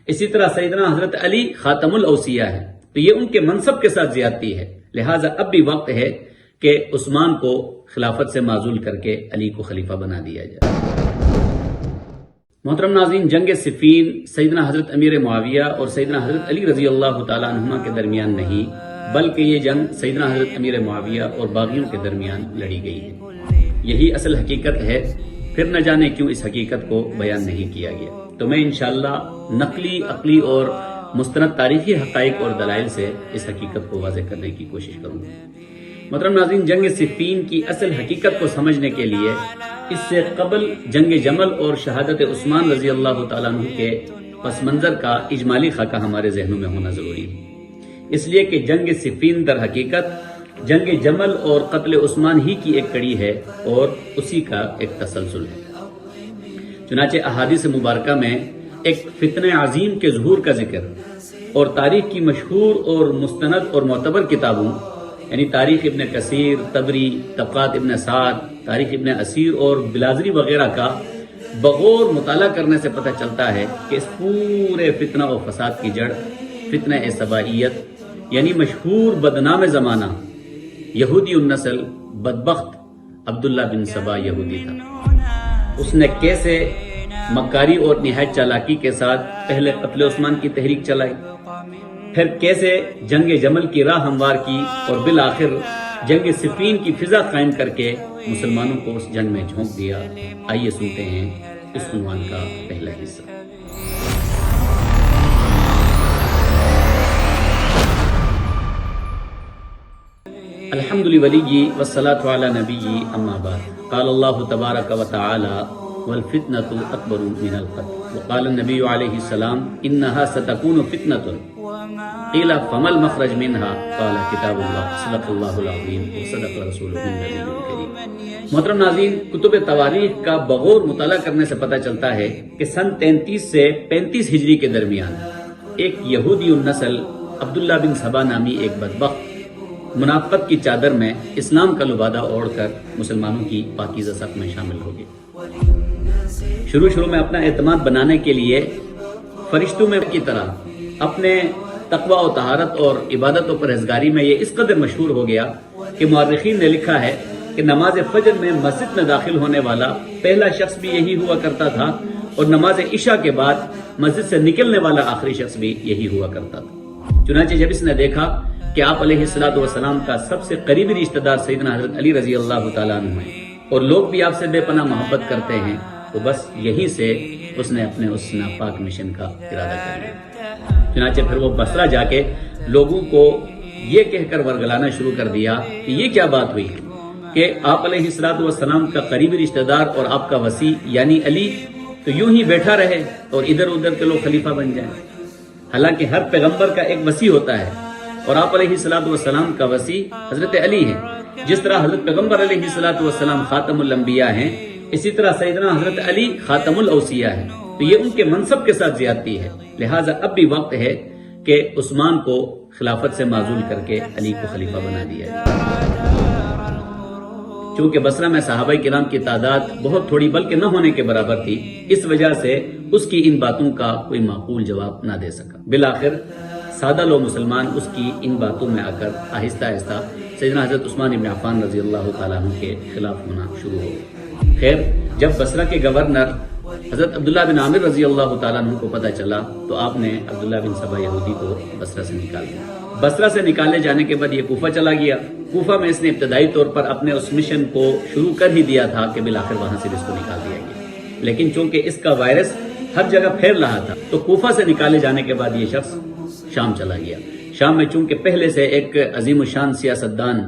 اسی طرح سیدنا حضرت علی خاتم الاوصیاء ہے، تو یہ ان کے منصب کے ساتھ زیادتی ہے، لہٰذا اب بھی وقت ہے کہ عثمان کو خلافت سے معزول کر کے علی کو خلیفہ بنا دیا جائے۔ محترم ناظرین، جنگ صفین سیدنا حضرت امیر معاویہ اور سیدنا حضرت علی رضی اللہ تعالیٰ عنہما کے درمیان نہیں، بلکہ یہ جنگ سیدنا حضرت امیر معاویہ اور باغیوں کے درمیان لڑی گئی ہے۔ یہی اصل حقیقت ہے، پھر نہ جانے کیوں اس حقیقت کو بیان نہیں کیا گیا۔ تو میں انشاءاللہ نقلی، عقلی اور مستند تاریخی حقائق اور دلائل سے اس حقیقت کو واضح کرنے کی کوشش کروں گا۔ محترم ناظرین، جنگ صفین کی اصل حقیقت کو سمجھنے کے لیے اس سے قبل جنگ جمل اور شہادت عثمان رضی اللہ تعالیٰ عنہ کے پس منظر کا اجمالی خاکہ ہمارے ذہنوں میں ہونا ضروری ہے، اس لیے کہ جنگ صفین در حقیقت جنگ جمل اور قتل عثمان ہی کی ایک کڑی ہے اور اسی کا ایک تسلسل ہے۔ چنانچہ احادیث مبارکہ میں ایک فتنہ عظیم کے ظہور کا ذکر اور تاریخ کی مشہور اور مستند اور معتبر کتابوں یعنی تاریخ ابن کثیر، طبری، طبقات ابن سعد، تاریخ ابن اسیر اور بلازری وغیرہ کا بغور مطالعہ کرنے سے پتہ چلتا ہے کہ اس پورے فتنہ و فساد کی جڑ فتنہ سبائیت یعنی مشہور بدنام زمانہ یہودی النسل بدبخت عبداللہ بن سبا یہودی تھا۔ اس نے کیسے مکاری اور نہایت چالاکی کے ساتھ پہلے قتل عثمان کی تحریک چلائی، پھر کیسے جنگ جمل کی راہ ہموار کی اور بالآخر جنگ صفین کی فضا قائم کر کے مسلمانوں کو اس جنگ میں جھونک دیا۔ آئیے سنتے ہیں اس عنوان کا پہلا حصہ۔ الحمد لولی والصلاة علی نبی اما بعد، قال اللہ تبارک و تعالی والفتنة اکبر من القتل، وقال النبی علیہ السلام انہا ستکون فتنة قیل فما المخرج منها قال کتاب اللہ صدق اللہ العظیم وصدق رسولہ النبی الکریم۔ محترم ناظرین، کتب تواریخ کا بغور مطالعہ کرنے سے پتہ چلتا ہے کہ سن 33 سے 35 ہجری کے درمیان ایک یہودی النسل عبداللہ بن سبا نامی ایک بدبخت منافقت کی چادر میں اسلام کا لبادہ اوڑھ کر مسلمانوں کی پاکیزہ صف میں شامل ہو گئے۔ شروع میں اپنا اعتماد بنانے کے لیے فرشتوں میں کی طرح اپنے تقوی و طہارت اور عبادت و پرہیزگاری میں یہ اس قدر مشہور ہو گیا کہ مورخین نے لکھا ہے کہ نماز فجر میں مسجد میں داخل ہونے والا پہلا شخص بھی یہی ہوا کرتا تھا اور نماز عشاء کے بعد مسجد سے نکلنے والا آخری شخص بھی یہی ہوا کرتا تھا۔ چنانچہ جب اس نے دیکھا کہ آپ علیہ السلام کا سب سے قریبی رشتہ دار سیدنا حضرت علی رضی اللہ تعالیٰ عنہ ہیں اور لوگ بھی آپ سے بے پناہ محبت کرتے ہیں، تو بس یہیں سے اس نے اپنے اس ناپاک مشن کا ارادہ کر لیا۔ چنانچہ پھر وہ بصرہ جا کے لوگوں کو یہ کہہ کر ورگلانا شروع کر دیا کہ یہ کیا بات ہوئی کہ آپ علیہ السلام کا قریبی رشتہ دار اور آپ کا وصی یعنی علی تو یوں ہی بیٹھا رہے اور ادھر ادھر کے لوگ خلیفہ بن جائیں، حالانکہ ہر پیغمبر کا ایک وصی ہوتا ہے اور آپ علیہ السلام کا وصی حضرت علی ہے۔ جس طرح حضرت پیغمبر علیہ السلام خاتم الانبیاء ہیں، اسی طرح سیدنا حضرت علی خاتم الاوصیاء ہیں، تو یہ ان کے منصب کے ساتھ زیادتی ہے، لہٰذا اب بھی وقت ہے کہ عثمان کو خلافت سے معزول کر کے علی کو خلیفہ بنا دیا جائے۔ چونکہ بصرہ میں صحابہ کرام کی تعداد بہت تھوڑی بلکہ نہ ہونے کے برابر تھی، اس وجہ سے اس کی ان باتوں کا کوئی معقول جواب نہ دے سکا۔ بالآخر سادہ لو مسلمان اس کی ان باتوں میں آ کر آہستہ آہستہ سیدنا حضرت عثمان بن عفان رضی اللہ تعالیٰ عنہ کے خلاف ہونا شروع ہو گئے۔ خیر، جب بصرہ کے گورنر حضرت عبداللہ بن عامر رضی اللہ تعالیٰ عنہ کو پتہ چلا تو آپ نے عبداللہ بن سبا یہودی کو بصرہ سے نکال دیا۔ بصرہ سے نکالے جانے کے بعد یہ کوفہ چلا گیا۔ کوفہ میں اس نے ابتدائی طور پر اپنے اس مشن کو شروع کر ہی دیا تھا کہ بالآخر وہاں سے اس کو نکال دیا گیا، لیکن چونکہ اس کا وائرس ہر جگہ پھیل رہا تھا تو کوفہ سے نکالے جانے کے بعد یہ شخص شام چلا گیا۔ شام میں چونکہ پہلے سے ایک عظیم الشان سیاستدان،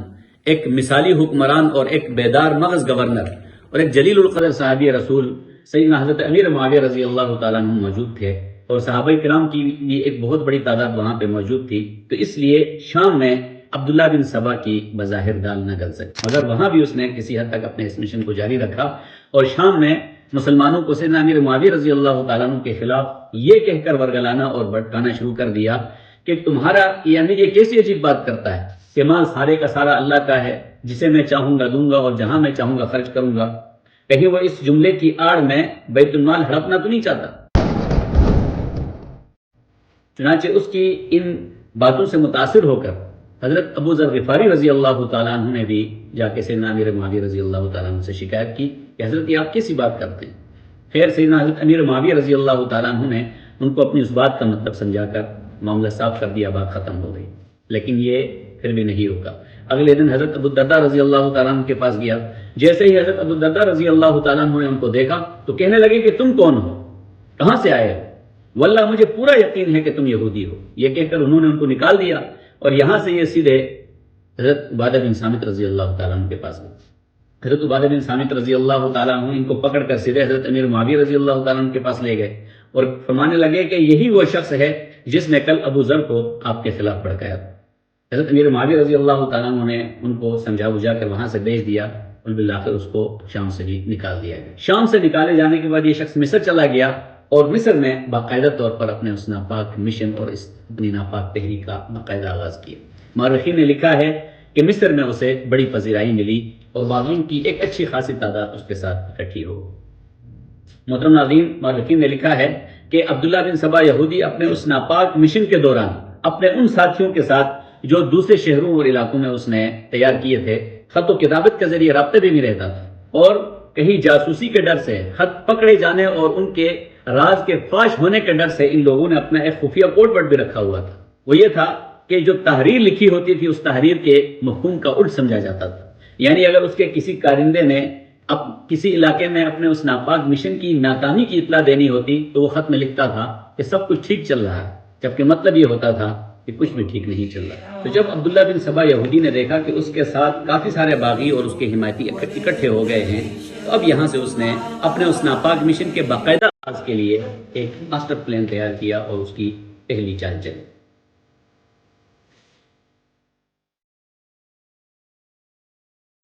ایک مثالی حکمران اور ایک بیدار مغز گورنر اور ایک جلیل القدر صحابی رسول سیدنا حضرت امیر معاویہ رضی اللہ تعالیٰ عنہ موجود تھے اور صحابہ کرام کی بھی ایک بہت بڑی تعداد وہاں پہ موجود تھی، تو اس لیے شام میں عبداللہ بن سبا کی بظاہر دال نہ گل سکی، مگر وہاں بھی اس نے کسی حد تک اپنے اس مشن کو جاری رکھا اور شام میں مسلمانوں کو سیدنا امیر معاویہ رضی اللہ تعالیٰ عنہ کے خلاف یہ کہہ کر ورگلانا اور بھٹکانا شروع کر دیا کہ تمہارا یعنی یہ کیسی عجیب بات کرتا ہے کہ مال سارے کا سارا اللہ کا ہے، جسے میں چاہوں گا دوں گا اور جہاں میں چاہوں گا خرچ کروں گا، کہیں وہ اس جملے کی آڑ میں بیت المال ہڑپنا تو نہیں چاہتا؟ چنانچہ اس کی ان باتوں سے متاثر ہو کر حضرت ابو ذر غفاری رضی اللہ تعالیٰ عنہ نے بھی جا کے سیدنا امیر معاویہ رضی اللہ تعالیٰ عنہ سے شکایت کی کہ حضرت یہ آپ کیسی بات کرتے ہیں؟ خیر سیدنا حضرت امیر معاویہ رضی اللہ تعالیٰ عنہ نے ان کو اپنی اس بات کا مطلب سمجھا کر معاملہ صاف کر دیا، بات ختم ہو گئی۔ لیکن یہ پھر بھی نہیں رکا۔ اگلے دن حضرت ابو الدرداء رضی اللہ تعالیٰ عنہ کے پاس گیا۔ جیسے ہی حضرت ابو الدرداء رضی اللہ تعالیٰ عنہ نے ان کو دیکھا تو کہنے لگے کہ تم کون ہو، کہاں سے آئے ہو؟ واللہ مجھے پورا یقین ہے کہ تم یہودی ہو۔ یہ کہہ کر انہوں نے ان کو نکال دیا اور یہاں سے یہ سیدھے حضرت عبادہ بن صامت رضی اللہ تعالیٰ عنہ کے پاس گئے۔ حضرت عبادہ بن صامت رضی اللہ تعالیٰ عنہ ان کو پکڑ کر سیدھے حضرت امیر معاویہ رضی اللہ تعالیٰ عنہ کے پاس لے گئے اور فرمانے لگے کہ یہی وہ شخص ہے جس نے کل ابو ذر کو آپ کے خلاف بھڑکایا تھا۔ حضرت امیر معاویہ رضی اللہ تعالیٰ عنہ نے ان کو سمجھا بجھا کر وہاں سے بھیج دیا اور بالآخر اس کو شام سے بھی نکال دیا گیا۔ شام سے نکالے جانے کے بعد یہ شخص مصر چلا گیا اور مصر میں باقاعدہ طور پر اپنے اس ناپاک مشن اور اس اپنی ناپاک تحریک کا باقاعدہ آغاز کیا۔ مورخین نے لکھا ہے کہ مصر میں اسے بڑی پذیرائی ملی اور باغیوں کی ایک اچھی خاصی تعداد اس کے ساتھ اکٹھی ہو۔ محترم ناظرین، مورخین نے لکھا ہے کہ عبداللہ بن سبا یہودی اپنے اس ناپاک مشن کے دوران اپنے ان ساتھیوں کے ساتھ جو دوسرے شہروں اور علاقوں میں اس نے تیار کیے تھے، خط و کتابت کے ذریعے رابطے میں بھی رہتا تھا اور کہیں جاسوسی کے ڈر سے، خط پکڑے جانے اور ان کے راز کے فاش ہونے کے ڈر سے ان لوگوں نے اپنا ایک خفیہ کوڈ ورڈ بھی رکھا ہوا تھا۔ وہ یہ تھا کہ جو تحریر لکھی ہوتی تھی اس تحریر کے مفہوم کا الٹ سمجھا جاتا تھا۔ یعنی اگر اس کے کسی کارندے نے اب کسی علاقے میں اپنے اس ناپاک مشن کی ناکامی کی اطلاع دینی ہوتی تو وہ خط میں لکھتا تھا کہ سب کچھ ٹھیک چل رہا ہے، جبکہ مطلب یہ ہوتا تھا کہ کچھ بھی ٹھیک نہیں چل رہا۔ تو جب عبداللہ بن سبا یہودی نے دیکھا کہ اس کے ساتھ کافی سارے باغی اور اس کے حمایتی اکٹھے ہو گئے ہیں، تو اب یہاں سے اس نے اپنے اس ناپاک مشن کے باقاعدہ آغاز کے لیے ایک ماسٹر پلان تیار کیا اور اس کی پہلی چال چلی۔